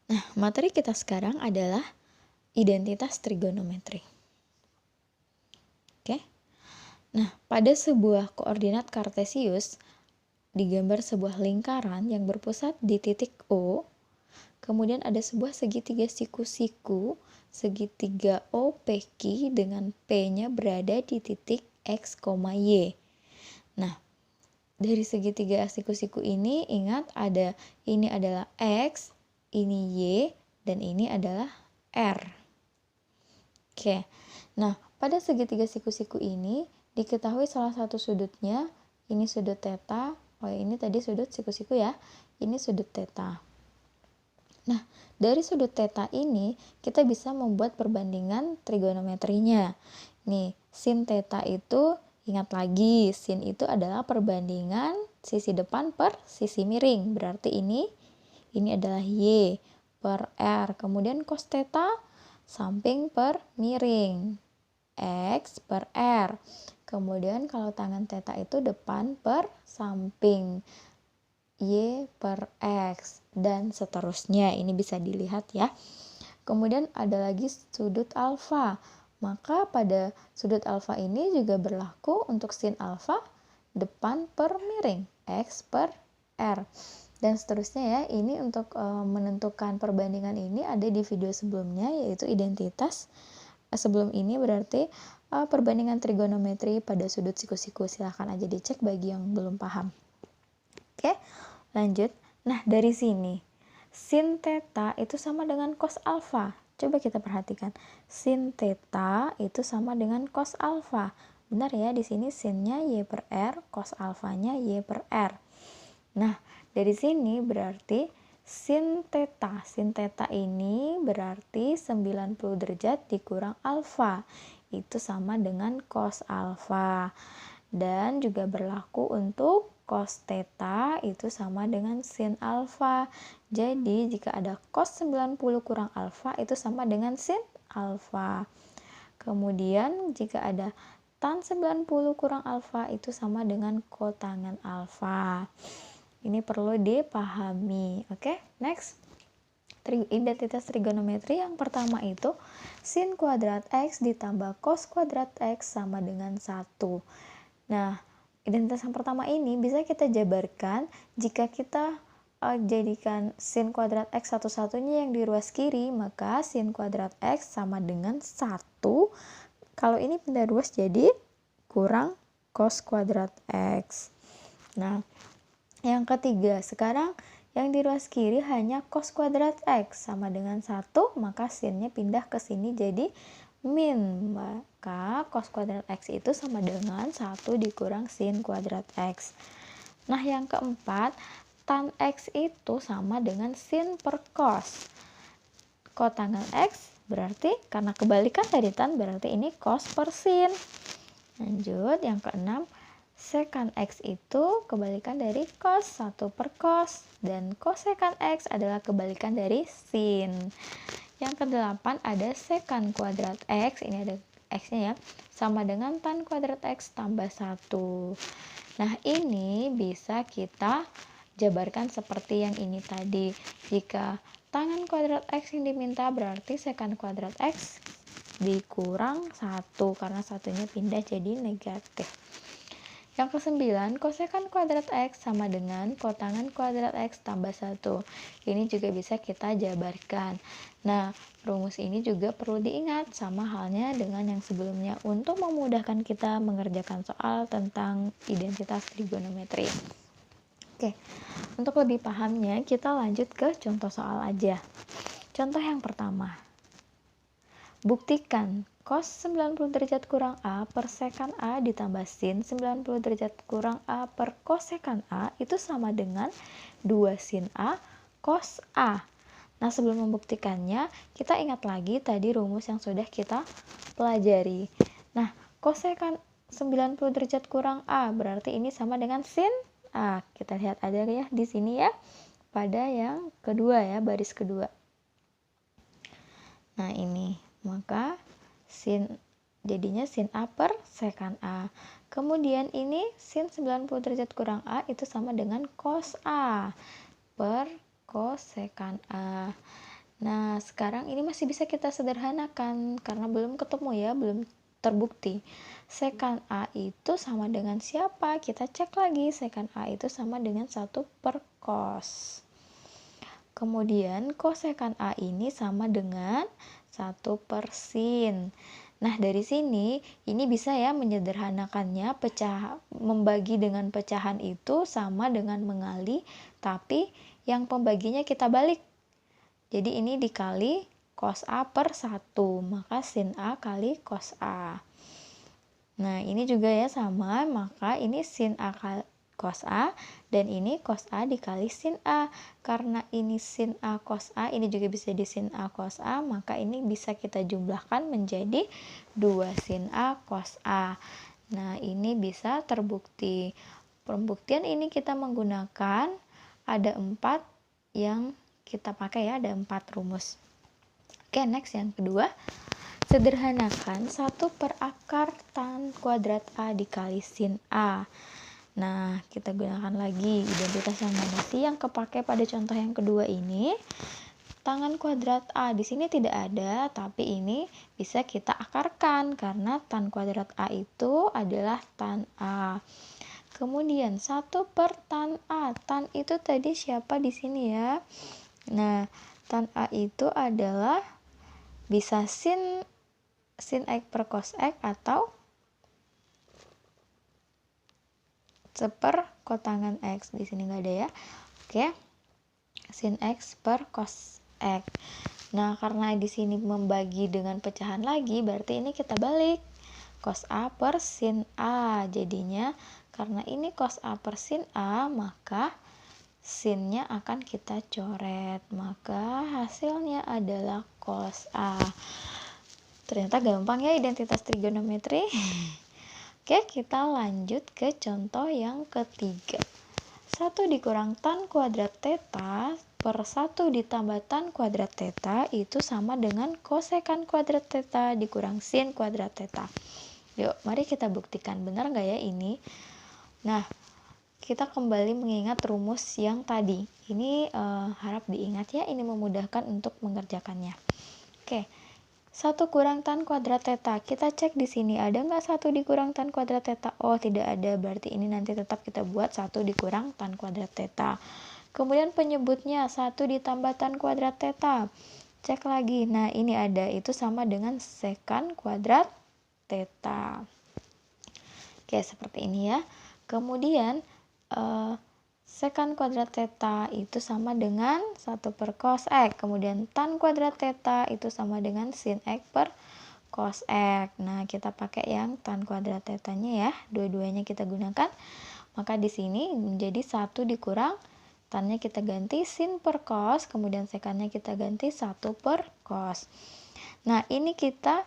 Nah, materi kita sekarang adalah identitas trigonometri. Oke. Nah, pada sebuah koordinat kartesius digambar sebuah lingkaran yang berpusat di titik O. Kemudian ada sebuah segitiga siku-siku, segitiga OPQ dengan P-nya berada di titik X, Y. Nah, dari segitiga siku-siku ini ingat ini adalah X, ini Y, dan ini adalah R. Oke. Nah, pada segitiga siku-siku ini diketahui salah satu sudutnya, ini sudut theta. Oh, ini tadi sudut siku-siku ya. Ini sudut theta. Nah, dari sudut theta ini kita bisa membuat perbandingan trigonometrinya. Nih, sin theta itu ingat lagi, sin itu adalah perbandingan sisi depan per sisi miring. Berarti ini adalah Y per R. Kemudian cos theta samping per miring. X per R. Kemudian kalau tangan theta itu depan per samping. Y per X dan seterusnya. Ini bisa dilihat ya. Kemudian ada lagi sudut alfa. Maka pada sudut alfa ini juga berlaku untuk sin alfa depan per miring. X per R. Dan seterusnya ya. Ini untuk menentukan perbandingan ini ada di video sebelumnya, yaitu identitas. Sebelum ini berarti perbandingan trigonometri pada sudut siku-siku. Silahkan aja dicek bagi yang belum paham. Oke, lanjut. Nah, dari sini sin theta itu sama dengan cos alfa. Coba kita perhatikan. Sin theta itu sama dengan cos alfa. Benar ya, di sini sinnya Y per R, cos alfanya Y per R. Nah, dari sini berarti sin theta ini berarti 90 derajat dikurang alfa. Itu sama dengan cos alfa. Dan juga berlaku untuk cos theta itu sama dengan sin alfa. Jadi jika ada cos 90 kurang alfa itu sama dengan sin alfa. Kemudian jika ada tan 90 kurang alfa itu sama dengan kotangen alfa. Ini perlu dipahami. Oke, next. Identitas trigonometri yang pertama itu sin kuadrat X ditambah cos kuadrat X sama dengan 1. Nah, identitas yang pertama ini bisa kita jabarkan jika kita jadikan sin kuadrat X satu-satunya yang di ruas kiri, maka sin kuadrat X sama dengan 1. Kalau ini pindah ruas jadi kurang cos kuadrat X. Nah, yang ketiga, sekarang yang di ruas kiri hanya cos kuadrat X sama dengan 1, maka sinnya pindah ke sini jadi min. Maka cos kuadrat X itu sama dengan 1 dikurang sin kuadrat X. Nah, yang keempat, tan X itu sama dengan sin per cos. Kotangen X berarti karena kebalikan dari tan berarti ini cos per sin. Lanjut, yang keenam, sekan X itu kebalikan dari cos, 1 per cos. Dan cosekan X adalah kebalikan dari sin. Yang kedelapan ada sekan kuadrat X, ini ada X-nya ya, sama dengan tan kuadrat X tambah 1. Nah, ini bisa kita jabarkan seperti yang ini tadi. Jika tangan kuadrat X yang diminta berarti sekan kuadrat X dikurang 1 karena satunya pindah jadi negatif. Yang kesembilan, kosekan kuadrat X sama dengan kotangen kuadrat X tambah 1. Ini juga bisa kita jabarkan. Nah, rumus ini juga perlu diingat sama halnya dengan yang sebelumnya untuk memudahkan kita mengerjakan soal tentang identitas trigonometri. Oke, untuk lebih pahamnya kita lanjut ke contoh soal aja. Contoh yang pertama. Buktikan cos 90 derajat kurang A per sekan A ditambah sin 90 derajat kurang A per kosekan A itu sama dengan 2 sin A cos A. Nah, sebelum membuktikannya, kita ingat lagi tadi rumus yang sudah kita pelajari. Nah, kosekan 90 derajat kurang A berarti ini sama dengan sin A. Kita lihat ada ya di sini ya, pada yang kedua ya, baris kedua. Nah, ini. Maka jadinya sin A per sekan A. Kemudian ini sin 90 derajat kurang A itu sama dengan cos A per cos sekan A. Nah, sekarang ini masih bisa kita sederhanakan karena belum ketemu ya, belum terbukti. Sekan A itu sama dengan siapa? Kita cek lagi, sekan A itu sama dengan 1 per cos. Kemudian kosekan A ini sama dengan 1 per sin. Nah, dari sini ini bisa ya menyederhanakannya, membagi dengan pecahan itu sama dengan mengali, tapi yang pembaginya kita balik. Jadi ini dikali cos A per 1, maka sin A kali cos A. Nah, ini juga ya sama, maka ini sin A kali cos A, dan ini cos A dikali sin A. Karena ini sin A cos A, ini juga bisa di sin A cos A, maka ini bisa kita jumlahkan menjadi 2 sin A cos A. Nah, ini bisa terbukti. Pembuktian ini kita menggunakan ada 4 yang kita pakai ya, ada 4 rumus. Oke, next yang kedua. Sederhanakan 1 per akar tan kuadrat A dikali sin A. Nah, kita gunakan lagi identitas yang mana sih yang kepake pada contoh yang kedua ini. Tangan kuadrat A di sini tidak ada, tapi ini bisa kita akarkan karena tan kuadrat A itu adalah tan A. Kemudian 1 per tan A. Tan itu tadi siapa di sini ya? Nah, tan A itu adalah bisa sin X per cos X atau seper kotangan X. Di sini nggak ada ya. Oke. Sin X per cos X. Nah, karena di sini membagi dengan pecahan lagi, berarti ini kita balik. Cos A per sin A. Jadinya karena ini cos A per sin A, maka sinnya akan kita coret, maka hasilnya adalah cos A. Ternyata gampang ya identitas trigonometri. Oke, kita lanjut ke contoh yang ketiga. 1 dikurang tan kuadrat theta per 1 ditambah tan kuadrat theta itu sama dengan kosekan kuadrat theta dikurang sin kuadrat theta. Yuk, mari kita buktikan benar nggak ya ini. Nah, kita kembali mengingat rumus yang tadi. Ini harap diingat ya, ini memudahkan untuk mengerjakannya. Oke, 1 kurang tan kuadrat theta. Kita cek di sini, ada nggak 1 dikurang tan kuadrat theta? Oh, tidak ada, berarti ini nanti tetap kita buat 1 dikurang tan kuadrat theta. Kemudian penyebutnya 1 ditambah tan kuadrat theta. Cek lagi, nah ini ada, itu sama dengan sekan kuadrat theta. Oke, seperti ini ya. Kemudian sekan kuadrat theta itu sama dengan 1 per cos X. Kemudian tan kuadrat theta itu sama dengan sin X per cos X. Nah, kita pakai yang tan kuadrat theta-nya ya. Dua-duanya kita gunakan. Maka di sini menjadi 1 dikurang tannya kita ganti sin per cos, kemudian sekannya kita ganti 1 per cos. Nah, ini kita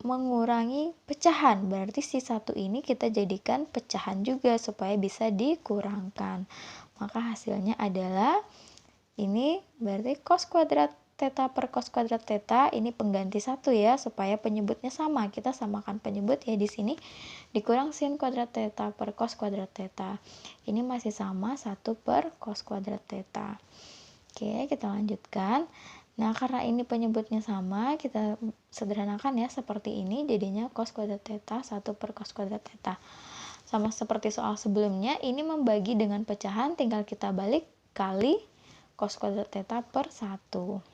mengurangi pecahan, berarti si 1 ini kita jadikan pecahan juga supaya bisa dikurangkan. Maka hasilnya adalah ini berarti cos kuadrat theta per cos kuadrat theta, ini pengganti 1 ya, supaya penyebutnya sama. Kita samakan penyebut ya di sini, dikurang sin kuadrat theta per cos kuadrat theta. Ini masih sama 1 per cos kuadrat theta. Oke, kita lanjutkan. Nah, karena ini penyebutnya sama, kita sederhanakan ya seperti ini, jadinya cos kuadrat theta 1 per cos kuadrat theta. Sama seperti soal sebelumnya, ini membagi dengan pecahan, tinggal kita balik kali cos kuadrat theta per 1.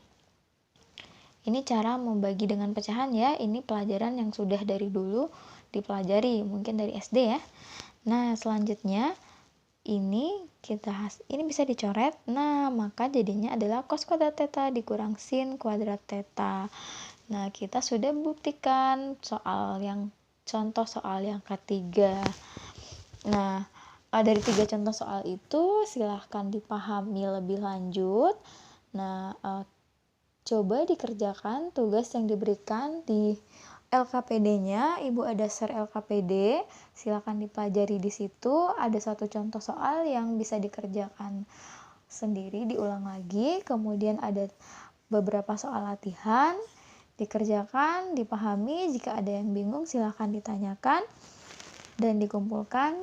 Ini cara membagi dengan pecahan ya, ini pelajaran yang sudah dari dulu dipelajari, mungkin dari SD ya. Nah, selanjutnya ini bisa dicoret. Nah, maka jadinya adalah cos kuadrat theta dikurang sin kuadrat theta. Nah, kita sudah buktikan contoh soal yang ketiga. Nah, dari 3 contoh soal itu silahkan dipahami lebih lanjut. Nah, coba dikerjakan tugas yang diberikan di LKPD-nya, Ibu ada share LKPD, silakan dipelajari di situ. Ada 1 contoh soal yang bisa dikerjakan sendiri, diulang lagi. Kemudian ada beberapa soal latihan, dikerjakan, dipahami. Jika ada yang bingung, silakan ditanyakan dan dikumpulkan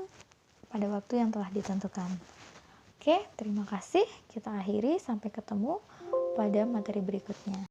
pada waktu yang telah ditentukan. Oke, terima kasih. Kita akhiri, sampai ketemu pada materi berikutnya.